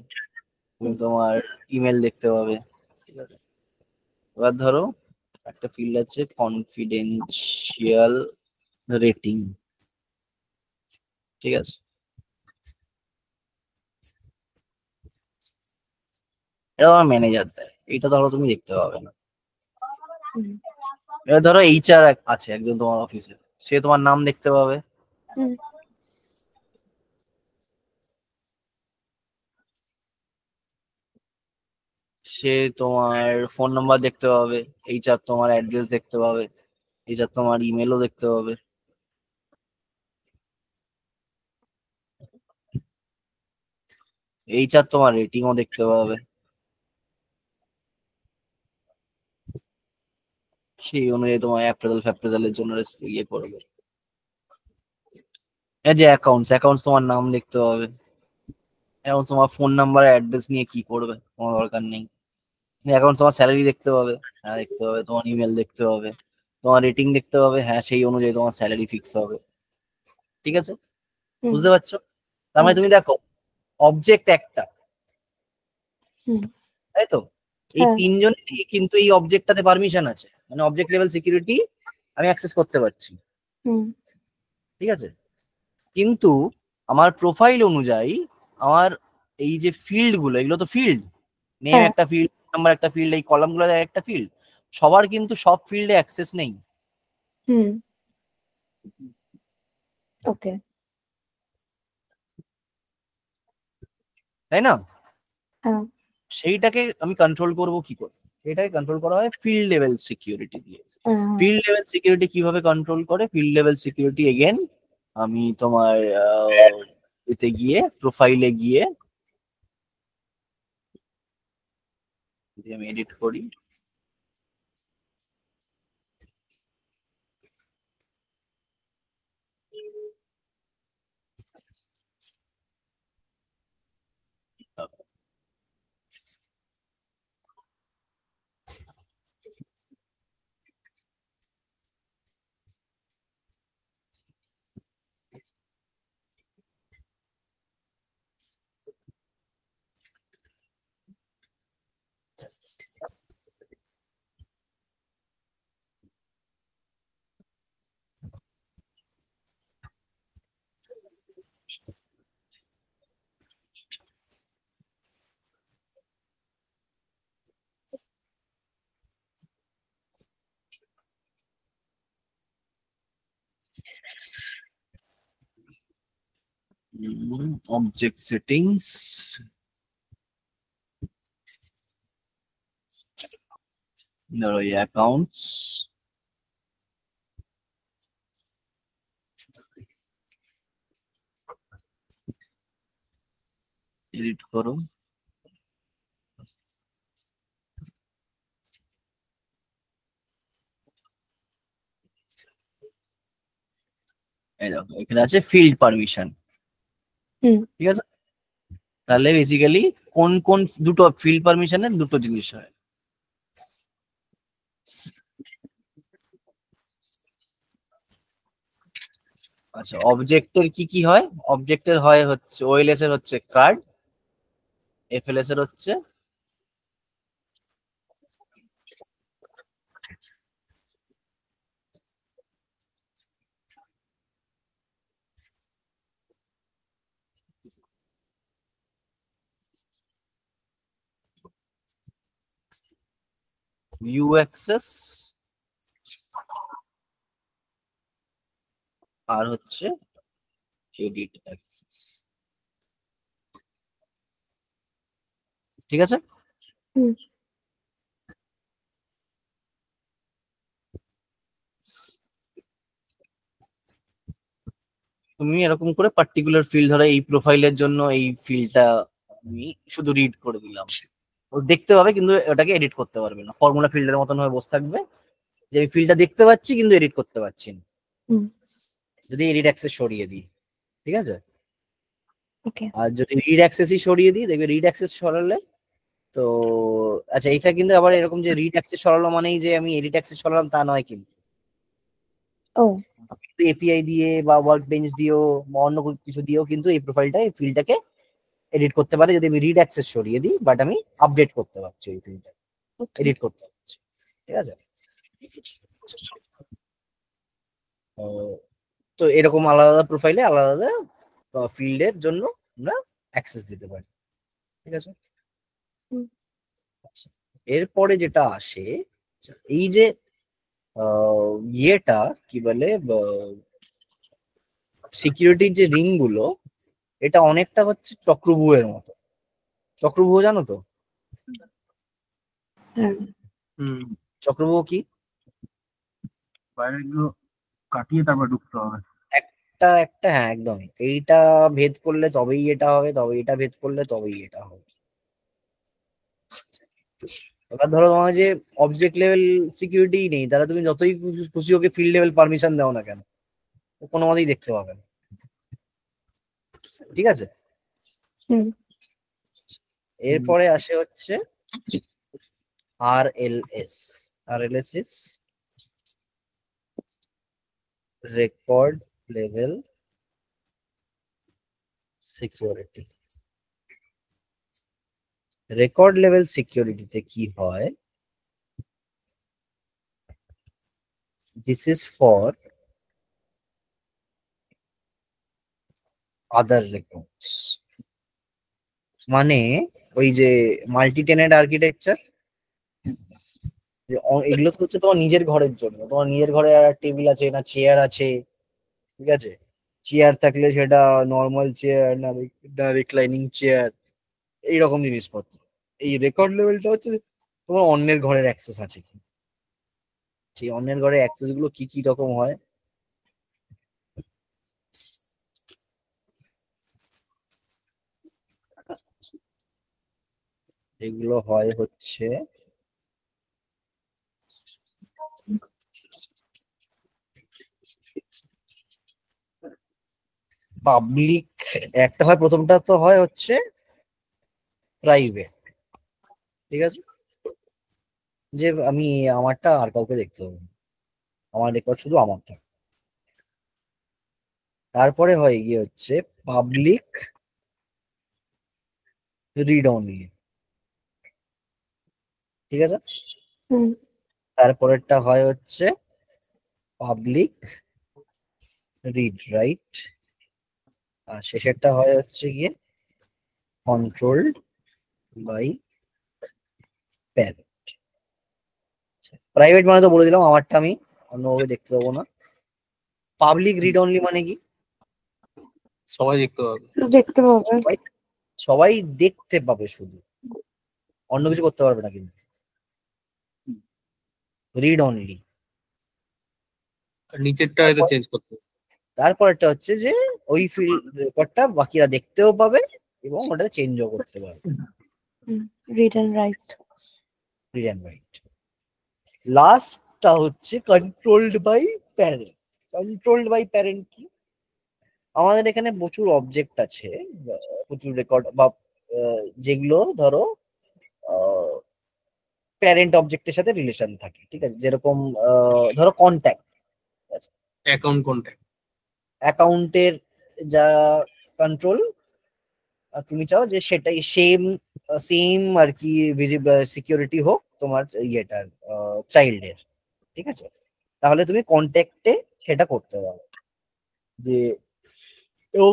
তুমি হুম। তোমার ইমেল দেখতে পাবে, ঠিক আছে। এবার ধরো একটা ফিল্ড আছে কনফিডেন্সিয়াল রেটিং, ঠিক আছে। এটা তোমার ম্যানেজার দেয়, এইটা ধরো তুমি দেখতে পাবে না। হুম। এবার ধরো এইচআর আছে একজন তোমার অফিসে, সে তোমার নাম দেখতে পাবে, হুম। সে তোমার ফোন নাম্বার দেখতে পাবে, এইচআর তোমার অ্যাড্রেস দেখতে পাবে, এইচআর তোমার ইমেলও দেখতে পাবে, এইচআর তোমার রেটিংও দেখতে পাবে, সেই অনুযায়ী তোমার অ্যাপ্রেজাল ফ্যাপ্রেজালের জন্য ইয়ে করবে। এই যে অ্যাকাউন্টস, অ্যাকাউন্টস তোমার নাম দেখতে পাবে, এখন তোমার ফোন নাম্বার অ্যাড্রেস নিয়ে কি করবে তোমার দরকার নেই। এখন তোমার স্যালারি দেখতে পাবে, হ্যাঁ দেখতে পাবে, তোমার ইমেল দেখতে পাবে, তোমার রেটিং দেখতে পাবে, হ্যাঁ সেই অনুযায়ী তোমার স্যালারি ফিক্স হবে, ঠিক আছে। হুম। বুঝতে পারছো? তার মানে হ্যাঁ। তুমি দেখো অবজেক্ট একটা, হুম। তাই তো, এই হ্যাঁ। তিনজনেরই কিন্তু এই অবজেক্টটাতে পারমিশন আছে, মানে অবজেক্ট লেভেল সিকিউরিটি আমি অ্যাক্সেস করতে পারছি, হুম। ঠিক আছে। কিন্তু আমার প্রোফাইল অনুযায়ী আমার এই যে ফিল্ড গুলো, এগুলো তো ফিল্ড, নেম হ্যাঁ। একটা ফিল্ড, নাম্বার একটা ফিল্ড, এই কলাম গুলো একটা ফিল্ড, সবার কিন্তু সব ফিল্ডে অ্যাক্সেস নেই, হুম। ওকে। তাই না। হ্যাঁ। সেইটাকে আমি কন্ট্রোল করব কি করে, এটাকে কন্ট্রোল করা হয় ফিল্ড লেভেল সিকিউরিটি দিয়ে। হ্যাঁ। ফিল্ড লেভেল সিকিউরিটি কিভাবে কন্ট্রোল করে, ফিল্ড লেভেল সিকিউরিটি এগেন আমি তোমার এতে গিয়ে প্রোফাইলে গিয়ে যদি আমি এডিট করি, অবজেক্ট সেটিংস, ধরো অ্যাকাউন্টস, এডিট করো, এই দেখো এখানে আছে ফিল্ড পারমিশন, হুম। ঠিক আছে। তাহলে বেসিক্যালি কোন কোন দুটো ফিল্ড পারমিশনের দুটো জিনিস হয়। আচ্ছা অবজেক্টের কি কি হয়, অবজেক্টের হয় হচ্ছে ওএলএস এর হচ্ছে কার্ড, এফএলএস এর হচ্ছে ভিউ অ্যাক্সেস, আর হচ্ছে এডিট অ্যাক্সেস। ঠিক আছে? হুম। তুমি এরকম করে পার্টিকুলার ফিল্ড, ধরো এই প্রোফাইলের জন্য এই ফিল্ডটা আমি শুধু রিড করে দিলাম, ও দেখতে পাবে কিন্তু ওটাকে এডিট করতে পারবে না, ফর্মুলা ফিল্ডের মতন হয়ে বসে থাকবে যে এই ফিল্ডটা দেখতে পাচ্ছি কিন্তু এডিট করতে পারছি না। হুম। যদি এডিট অ্যাক্সেস সরিয়ে দিই, ঠিক আছে? ওকে। আর যদি রিড অ্যাক্সেসই সরিয়ে দিই, দেখবে রিড অ্যাক্সেস সরালে তো আচ্ছা, এটা কিন্তু আবার এরকম যে রিড অ্যাক্সেস সরালো মানেই যে আমি এডিট অ্যাক্সেস সরালাম তা নয়, কিন্তু ও এপিআই দিয়ে বা ওয়ার্ক বেঞ্চ দিয়েও বা অন্য কিছু দিয়েও কিন্তু এই প্রোফাইলটা, এই ফিল্ডটাকে এডিট করতে পারে যদি আমি রিড অ্যাক্সেস সরিয়ে দিই, বাট আমি আপডেট করতে পারছি এই ফিল্ডটা, ওকে। এডিট করতে পারছি। ঠিক আছে? তো এরকম আলাদা আলাদা প্রোফাইলে আলাদা আলাদা ফিল্ডের জন্য আমরা অ্যাক্সেস দিতে পারি। ঠিক আছে? হুম। আচ্ছা, এরপরে যেটা আসে, এই যে ইয়েটা কি বলে, সিকিউরিটির যে রিং গুলো, এটা অনেকটা হচ্ছে চক্রব্যূহের মতো। চক্রব্যূহ জানো তো? হ্যাঁ। চক্রব্যূহ কি? বাইরে গুলো কাটিয়ে তারপর ঢুকতে হবে। একটা একটা, হ্যাঁ একদমই, এইটা ভেদ করলে তবেই এটা হবে, তবে এটা ভেদ করলে তবেই এটা হবে। এবার ধরো তোমার যে অবজেক্ট লেভেল সিকিউরিটি নেই, তাহলে তুমি যতই খুশি ওকে ফিল্ড লেভেল পারমিশন দাও না কেন, ও কোনো মতেই দেখতে পাবে না। ঠিক আছে? হুম। এরপরে আসে হচ্ছে RLS। RLS is record level security. Record level সিকিউরিটিতে কি হয়, this is for other records. মানে ওই যে মাল্টি টেনেন্ট আর্কিটেকচার, এগুলো তো হচ্ছে তোমার নিজের ঘরের জন্য, তোমার নিজের ঘরে টেবিল আছে না চেয়ার আছে, ঠিক আছে? চেয়ার থাকলে সেটা নর্মাল চেয়ার না রিক্লাইনিং চেয়ার, এইরকম জিনিসপত্র। এই রেকর্ড লেভেলটা হচ্ছে তোমার অন্যের ঘরের অ্যাক্সেস আছে কি, সেই অন্যের ঘরের অ্যাক্সেস গুলো কি কি রকম হয়। এগুলো হয় হচ্ছে পাবলিক, একটা হয়, প্রথমটা তো হয় হচ্ছে প্রাইভেট। ঠিক আছে? যে আমি আমারটা আর কাউকে দেখতে হবে না, আমার রেকর্ড শুধু আমার থাকে। তারপরে হয় গিয়ে হচ্ছে পাবলিক রিড অনলি। ঠিক আছে? হুম। তারপরেরটা হয় হচ্ছে পাবলিক রিড রাইট, আর শেষেরটা হয় হচ্ছে গিয়ে কন্ট্রোলড বাই প্যারেন্ট। প্রাইভেট মানে তো বলে দিলাম, আমারটা আমি অন্যভাবে দেখতে দেবো না। পাবলিক রিড অনলি মানে কি? সবাই দেখতে পাবে। দেখতে পাবে। সবাই সবাই দেখতে পাবে শুধু, অন্য কিছু করতে পারবে না কিন্তু। Read only. আর নিচেরটা হয়তো চেঞ্জ করতে হবে। তারপরটা হচ্ছে যে ওই ফিল্ড রেকর্ডটা বাকিরা দেখতেও পাবে এবং ওটা চেঞ্জও করতে পারবে। Read and write. Read and write. লাস্টটা হচ্ছে controlled by parent. Controlled by parent কি? আমাদের এখানে প্রচুর অবজেক্ট আছে, প্রচুর রেকর্ড বা যেগুলো ধরো প্যারেন্ট অবজেক্টের সাথে রিলেশন থাকে। ঠিক আছে? যেরকম ধরো কন্ট্যাক্ট, অ্যাকাউন্ট কন্ট্যাক্ট। অ্যাকাউন্টের যা কন্ট্রোল তুমি চাও যে সেটাই সেম সেম আর কি ভিজিবল সিকিউরিটি হোক তোমার ইয়েটার চাইল্ডের। ঠিক আছে? তাহলে তুমি কন্ট্যাক্টে সেটা করতে পারো যে, এবং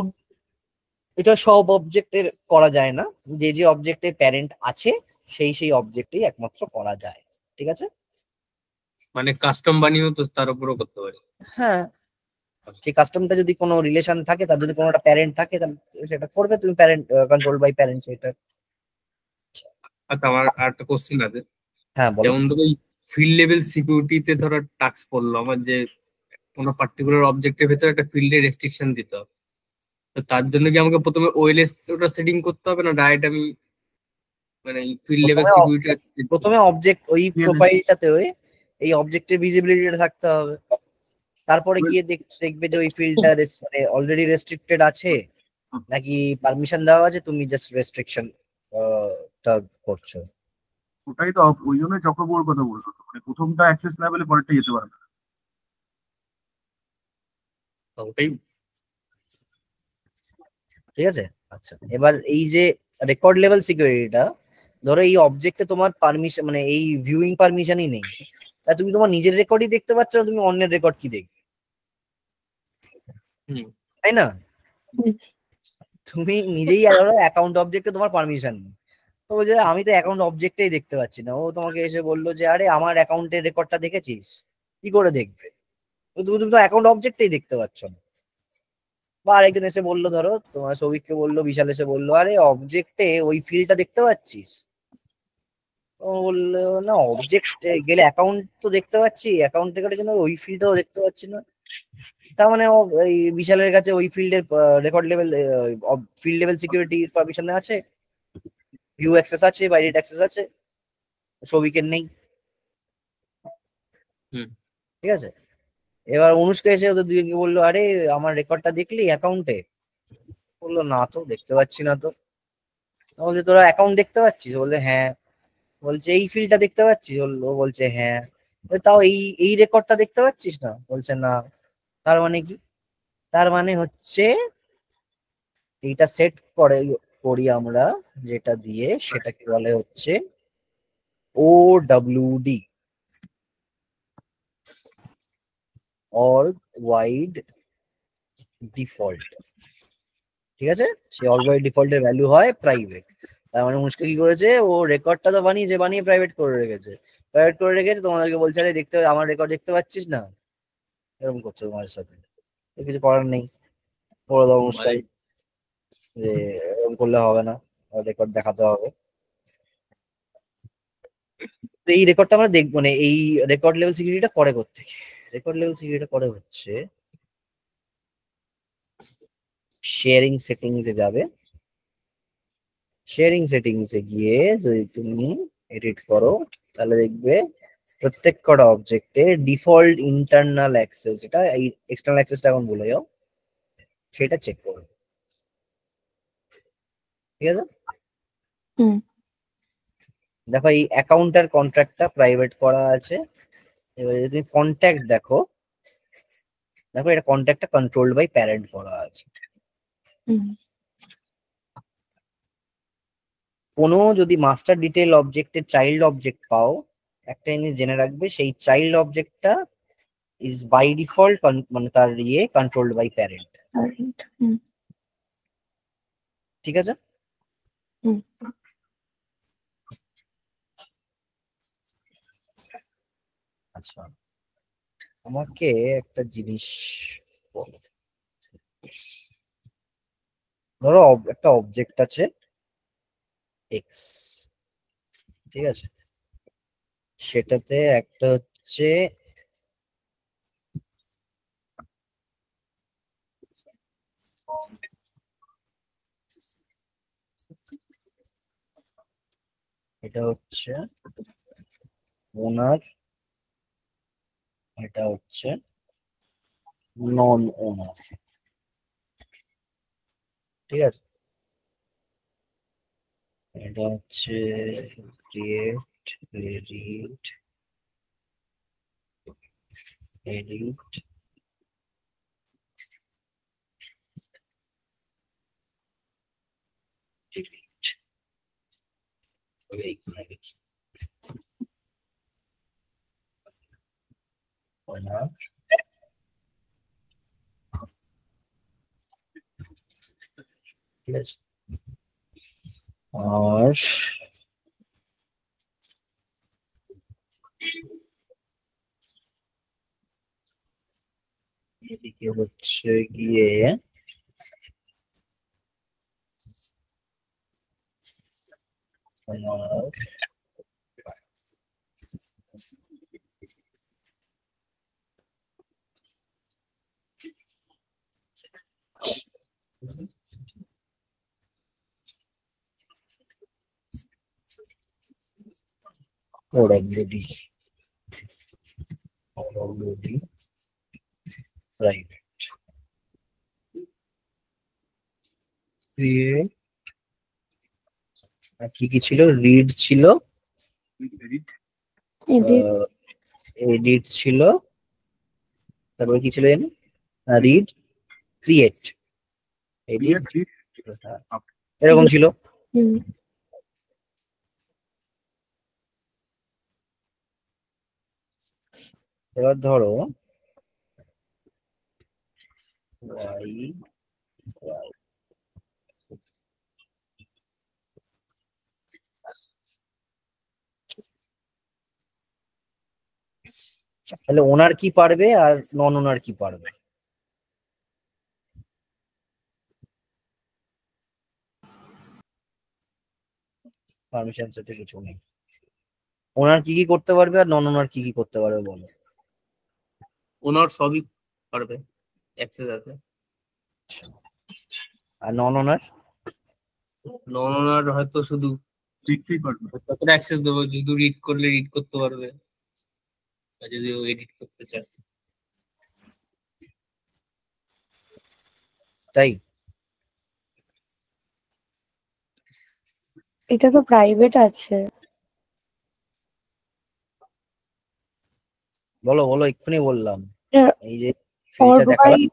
এটা সব অবজেক্টের করা যায় না, যে যে অবজেক্টের প্যারেন্ট আছে সেই সেই অবজেক্টেই একমাত্র করা যায়। ঠিক আছে? মানে কাস্টম বানিয়েও তো তার উপরও করতে পারি। হ্যাঁ, সেই কাস্টমটা যদি কোনো রিলেশন থাকে, তার যদি কোনো একটা প্যারেন্ট থাকে, তাহলে সেটা করবে তুমি, প্যারেন্ট কন্ট্রোল বাই প্যারেন্ট সেটা। আচ্ছা, আমার আর একটা কোশ্চেন আছে। হ্যাঁ বলো। যেমন ধরো ফিল্ড লেভেল সিকিউরিটিতে ধরো টাস্ক পড়লো আমার, যে কোনো পার্টিকুলার অবজেক্টের ভেতরে একটা ফিল্ডে রেস্ট্রিকশন দিতে হবে, তো তার জন্য কি আমাকে প্রথমে ওএলএস ওটা সেটিং করতে হবে, না ডাইরেক্ট আমি মানে ফিল্ড লেভেল প্রথমে সিকিউরিটি? প্রথমে অবজেক্ট ওই প্রোফাইলটাতে এই অবজেক্টের ভিজিবিলিটিটা থাকতে হবে। তারপরে গিয়ে দেখবে যে ওই ফিল্ডটা মানে অলরেডি রেস্ট্রিক্টেড আছে নাকি পারমিশন দেওয়া আছে, তুমি জাস্ট রেস্ট্রিকশন টা করছো। ওটাই তো, ওই জন্যই চক্রবোর কথা বলতো, মানে প্রথমটা অ্যাক্সেস না পেলে পরেরটা যেতে পারে না। ওটাই। ঠিক আছে। আচ্ছা, এবার এই যে রেকর্ড লেভেল সিকিউরিটিটা, ধরো এই অবজেক্টে তোমার পারমিশন মানে এই ভিউইং পারমিশনই নেই, তা তুমি তোমার নিজের রেকর্ডই দেখতে পাচ্ছ না, তুমি অন্যের রেকর্ড কি দেখবে? তাই না? তুমি নিজেই ধরো অ্যাকাউন্ট অবজেক্টে তোমার পারমিশন নেই, তো বলছে আমি তো অ্যাকাউন্ট অবজেক্টেই দেখতে পাচ্ছি না। ও তোমাকে এসে বললো যে আরে আমার অ্যাকাউন্টের রেকর্ডটা দেখেছিস? কি করে দেখবে? তুমি তো অ্যাকাউন্ট অবজেক্টেই দেখতে পাচ্ছ না। বা আরেকজন এসে বললো, ধরো তোমার সৌভিককে বললো, বিশাল এসে বললো আরে অবজেক্টে ওই ফিল্ডটা দেখতে পাচ্ছিস? ও বললো না, অবজেক্ট গেলে অ্যাকাউন্ট তো দেখতে পাচ্ছি, অ্যাকাউন্ট থেকে কিন্তু ওই ফিল্ডটাও দেখতে পাচ্ছি না। তার মানে এই বিশালের কাছে ওই ফিল্ডের record level field level security permission আছে, ভিউ অ্যাক্সেস আছে, বাইরেট অ্যাক্সেস আছে, সৌভিকের নেই। ঠিক আছে। এবার অনুষ্কা এসে ওদের দুজনকে বললো আরে আমার রেকর্ডটা দেখলি অ্যাকাউন্টে? বললো না তো, দেখতে পাচ্ছি না তো। বলছে তোরা অ্যাকাউন্ট দেখতে পাচ্ছিস? বললে হ্যাঁ। বলছে এই ফিল্ডটা দেখতে পাচ্ছিস? ও বলছে হ্যাঁ। তাও এই এই রেকর্ডটা দেখতে পাচ্ছিস না? বলছে না। তার মানে কি? তার মানে হচ্ছে এইটা সেট করি আমরা, যেটা দিয়ে সেটাকে বলে হচ্ছে OWD, অল ওয়াইড ডিফল্ট। ঠিক আছে। সেই অল ওয়াইড ডিফল্টের ভ্যালু হয় প্রাইভেট। তার মানে মুশকিল কি করেছে, ও রেকর্ডটা তো বানিয়ে প্রাইভেট করে রেখেছে। প্রাইভেট করে রেখেছে, তোমাদেরকে বলছে আরে দেখতে, আমার রেকর্ড দেখতে পাচ্ছিস না, এরকম করছে তোমাদের সাথে। কিছু করার নেই, করে দাও মুস্কাই, যে এরকম করলে হবে না, রেকর্ড দেখাতে হবে। তো এই রেকর্ডটা আমরা দেখবো না, এই রেকর্ড লেভেল সিকিউরিটিটা করে করতে, রেকর্ড লেভেল সিকিউরিটিটা করে হচ্ছে শেয়ারিং সেটিংস এ যাবে। শেয়ারিং সেটিংস এ গিয়ে যদি তুমি এডিট করো, তাহলে দেখবে প্রত্যেক কটা অবজেক্টে ডিফল্ট ইন্টারনাল অ্যাক্সেস, এটা এই এক্সটার্নাল অ্যাক্সেসটা এখন বলে যাও, সেটা চেক করো। ঠিক আছে। দেখো এই অ্যাকাউন্ট আর কন্ট্রাক্টটা প্রাইভেট করা আছে। এবার যদি তুমি কন্ট্যাক্ট দেখো, দেখো এটা কন্ট্যাক্টটা কন্ট্রোলড বাই প্যারেন্ট করা আছে। কোনো যদি মাস্টার ডিটেল অবজেক্টের চাইল্ড অবজেক্ট পাও, একটা জিনিস জেনে রাখবে, সেই চাইল্ড অবজেক্টটা ইজ বাই ডিফল্ট মানে তার কন্ট্রোলড বাই প্যারেন্ট। ঠিক আছে। আচ্ছা, আমাকে একটা জিনিস বলো। ধরো একটা অবজেক্ট আছে এক্স, ঠিক আছে, সেটাতে একটা হচ্ছে এটা হচ্ছে ওনার, এটা হচ্ছে নন ওনার। ঠিক আছে। এটা হচ্ছে ক্রিয়েট, রিড, এডিট, ডিলিট। এইখানে লিখি ওনার, ঠিক আছে। আর এদিকে হচ্ছে গিয়ে আমার OWD private create আর কি কি ছিল, রিড ছিল, এডিট এডিট এডিট ছিল, তারপরে কি ছিল জানি, রিড, ক্রিয়েট, এডিট, ক্রিয়েট এরকম ছিল। হুম এবার ধরো তাহলে ওনার কি পারবে আর নন ওনার কি পারবে? পারমিশন সেটে কিছু নেই। ওনার কি কি করতে পারবে আর নন ওনার কি কি করতে পারবে বলো? ওনার সবই পারবে, অ্যাক্সেস আছে। আর নন ওনার? নন ওনার হয়তো শুধু দেখতেই পারবে। কতটা অ্যাক্সেস দেবো, যদি রিড করলে রিড করতে পারবে, আর যদি ও এডিট করতে চায়। তাই এটা তো প্রাইভেট আছে। বলো বলো, এক্ষুনি বললাম। এটা এই যে ফিল্ডটা org দেখালাম, by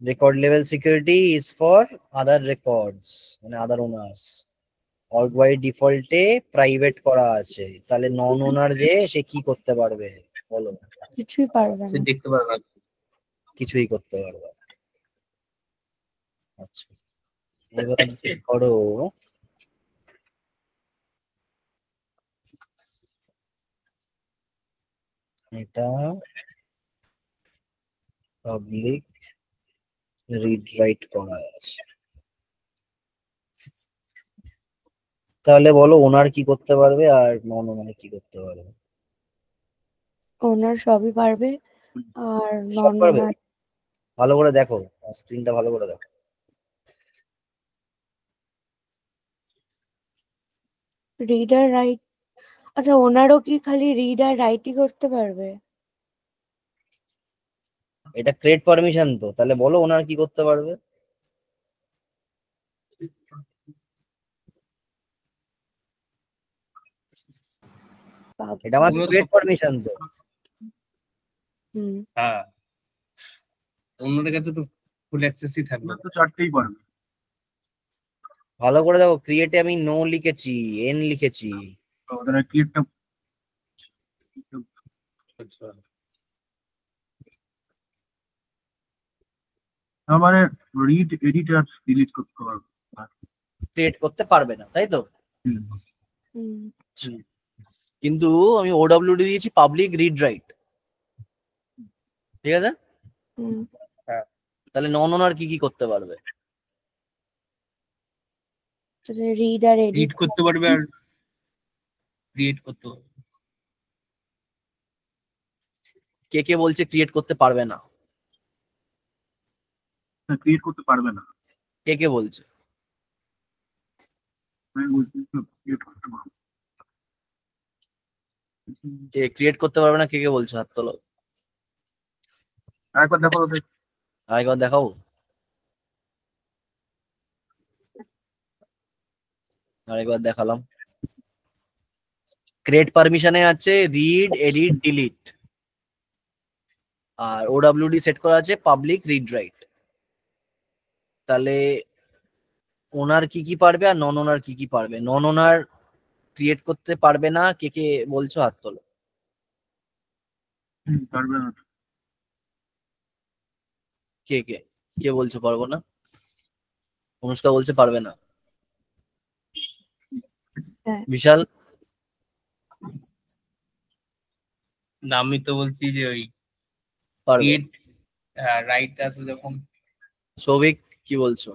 record level security is for other records মানে other owners, org by default A private করা আছে, তাহলে নন ওনার যে সে কি করতে পারবে বলো? কিছুই পারবে সে না। দেখতে পারবে না। কিছুই করতে পারবে না। আচ্ছা, এবার ধরো এটা পাবলিক রিড রাইট করা আছে, তাহলে বলো ওনার কি করতে পারবে আর নন ওনার কি করতে পারবে? ওনার সবই পারবে আর সব নন পারবে? ওনার ভালো করে দেখো, স্ক্রিনটা ভালো করে দেখো। রিড আর রাইট। আচ্ছা, ওনারও কি খালি রিড আর রাইটই করতে পারবে? এটা ক্রিয়েট পারমিশন তো, তাহলে বলো ওনার কি করতে পারবে? এটা আমার ওগুলো তো ক্রিয়েট সব- পারমিশন তো। হুম হ্যাঁ, অন্যদের কাছে তো ফুল অ্যাক্সেসই থাকবে। ওরা তো চারটেই পারবে। ভালো করে দেখো, ক্রিয়েটে আমি নো লিখেছি, এন লিখেছি। তো ওদের ক্রিয়েটটা আচ্ছা, মানে রিড, এডিট আর ডিলিট করতে পারবে। ক্রিয়েট করতে পারবে না, তাই তো? হুম। হুম কিন্তু আমি ওডব্লিউডি দিয়েছি পাবলিক রিড রাইট, ঠিক আছে? হুম তাহলে নন ওনার কি কি করতে পারবে? রিড আর রিড এডিট। করতে পারবে আর ক্রিয়েট করতে পারবে। কে কে বলছে ক্রিয়েট করতে পারবে না? ক্রিয়েট করতে পারবে না, কে কে বলছে? আমি বলছি ক্রিয়েট করতে পারবে। কে ক্রিয়েট করতে পারবে না, কে কে বলছে হাত তোলো। আরেকবার দেখো ওদের। আরেকবার দেখাও, আরেকবার দেখালাম। ক্রিয়েট পারমিশনে আছে রিড, এডিট, ডিলিট, আর ওডব্লিউডি সেট করা আছে পাবলিক রিড রাইট। তাহলে ওনার কি কি পারবে আর নন ওনার কি কি পারবে? নন ওনার ক্রিয়েট করতে পারবে না, কে কে বলছো হাত তোলো। পারবে না। কে কে কে বলছো পারবো না? অনুষ্কা বলছে পারবে না। হ্যাঁ। বিশাল? না, আমি তো বলছি যে ওই পারবে। ক্রিয়েট রাইট আছে যখন সৌভিক কি বলছো?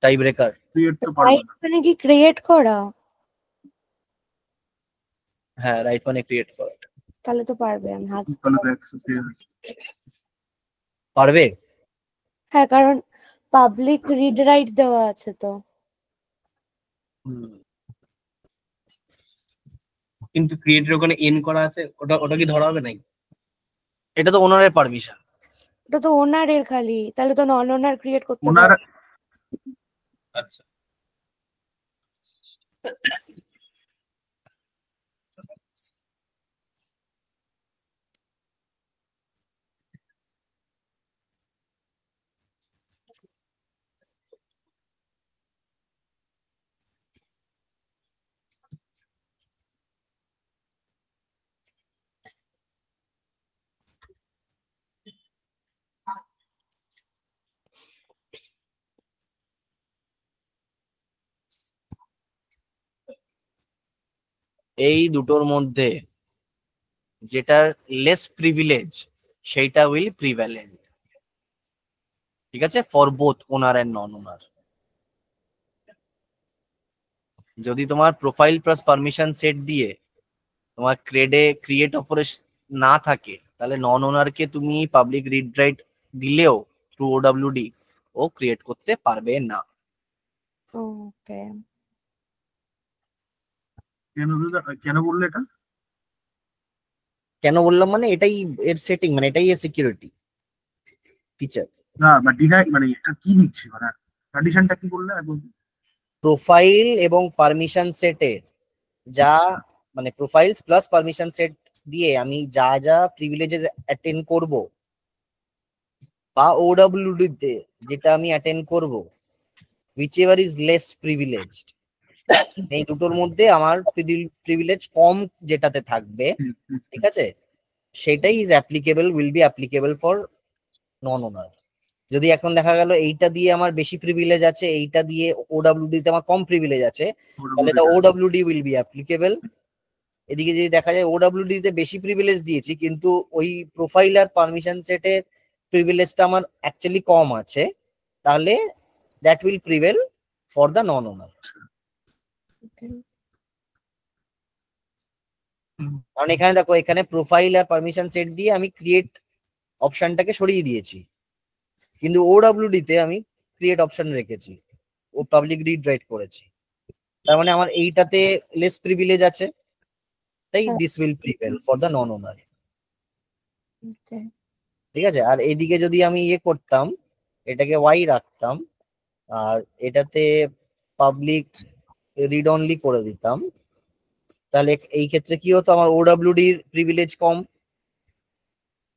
Tie breaker. ক্রিয়েট তো পারবো রাইট না। মানে কি ক্রিয়েট করা? হ্যাঁ, রাইট মানে ক্রিয়েট করা। তাহলে তো পারবে, আমি হাত তাহলে তো access পারবে? হ্যাঁ, কারণ পাবলিক রিড রাইট দেওয়া আছে তো। কিন্তু ক্রিয়েটের ওখানে এন করা আছে, ওটা কি ধরা হবে নাকি? এটা তো ওনারের পারমিশন। ওটা তো ওনারের খালি, তাহলে তো নন ওনার ক্রিয়েট করতে ওনার পারে। আচ্ছা, এই দুটোর মধ্যে যেটার লেস প্রিভিলেজ সেইটা উইল প্রিভ্যালেন্ট। ঠিক আছে, for both owner and non owner. যদি তোমার প্রোফাইল প্লাস পারমিশন সেট দিয়ে তোমার ক্রিয়েট অপারেশন না থাকে, তাহলে নন ওনারকে তুমি পাবলিক রিড রাইট দিলেও থ্রু ওডব্লিউডি ও ক্রিয়েট করতে পারবে না। ওকে, কেন বললে এটা? কেন বললাম মানে এটাই এর সেটিং, মানে এটাই এর সিকিউরিটি ফিচার। না মানে ডিনাই মানে এটা কি দিচ্ছে, মানে কন্ডিশনটা কি বললে একদম? প্রোফাইল এবং পারমিশন সেটে যা মানে প্রোফাইলস প্লাস পারমিশন সেট দিয়ে আমি যা যা প্রিভিলেজেস অ্যাটেন্ড করব বা ওডব্লিউডি তে যেটা আমি অ্যাটেন্ড করব, which ever is less privileged, এই দুটোর মধ্যে আমার প্রিভিলেজ কম যেটাতে থাকবে, ঠিক আছে, সেটাই is applicable, will be applicable for non owner. যদি এখন দেখা গেল এইটা দিয়ে আমার বেশি প্রিভিলেজ আছে, এইটা দিয়ে ওডব্লিউডি তে আমার কম প্রিভিলেজ আছে, তাহলে তো ওডব্লিউডি উইল বি অ্যাপ্লিকেবল। এদিকে যদি দেখা যায় ওডব্লিউডি তে বেশি প্রিভিলেজ দিয়েছি কিন্তু ওই প্রোফাইল আর পারমিশন সেটের প্রিভিলেজটা আমার অ্যাকচুয়ালি কম আছে, তাহলে that will prevail for the non owner. কারণ এখানে দেখো, এখানে প্রোফাইল আর পারমিশন সেট দিয়ে আমি ক্রিয়েট অপশনটাকে সরিয়ে দিয়েছি, কিন্তু ওডব্লিউডি তে আমি ক্রিয়েট অপশন রেখেছি, ও পাবলিক রিড রাইট করেছি, তার মানে আমার এইটাতে লেস প্রিভিলেজ আছে, তাই this will prevail for the non owner. ঠিক আছে, আর এদিকে যদি আমি ইয়ে করতাম, এটাকে ওয়াই রাখতাম আর এটাতে পাবলিক রিড অনলি করে দিতাম, তাহলে এই ক্ষেত্রে কি হতো, আমার ওডব্লিউডি প্রিভিলেজ কম,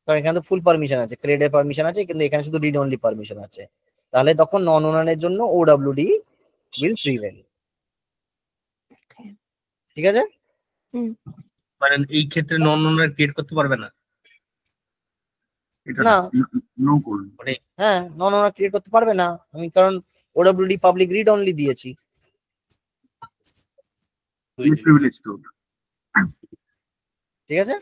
কারণ এখানে তো ফুল পারমিশন আছে, ক্রেডের পারমিশন আছে, কিন্তু এখানে শুধু রিড অনলি পারমিশন আছে, তাহলে তখন নন ওনারের জন্য ওডব্লিউডি উইল প্রিভেল। ঠিক আছে, মানে এই ক্ষেত্রে নন ওনার ক্রিয়েট করতে পারবে না। এটা না। নো করুন, মানে হ্যাঁ, নন ওনার ক্রিয়েট করতে পারবে না আমি, কারণ ওডব্লিউডি পাবলিক রিড অনলি দিয়েছি। প্রিভিলেজ তো। ঠিক আছে,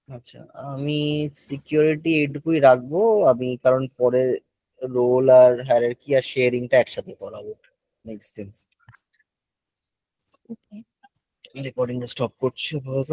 আচ্ছা আমি সিকিউরিটি এইটুকুই রাখবো আমি, কারণ পরে রোল আর হায়ারার্কি আর শেয়ারিংটা একসাথে করাবো নেক্সট দিন। রেকর্ডিংটা স্টপ করছি আপাতত।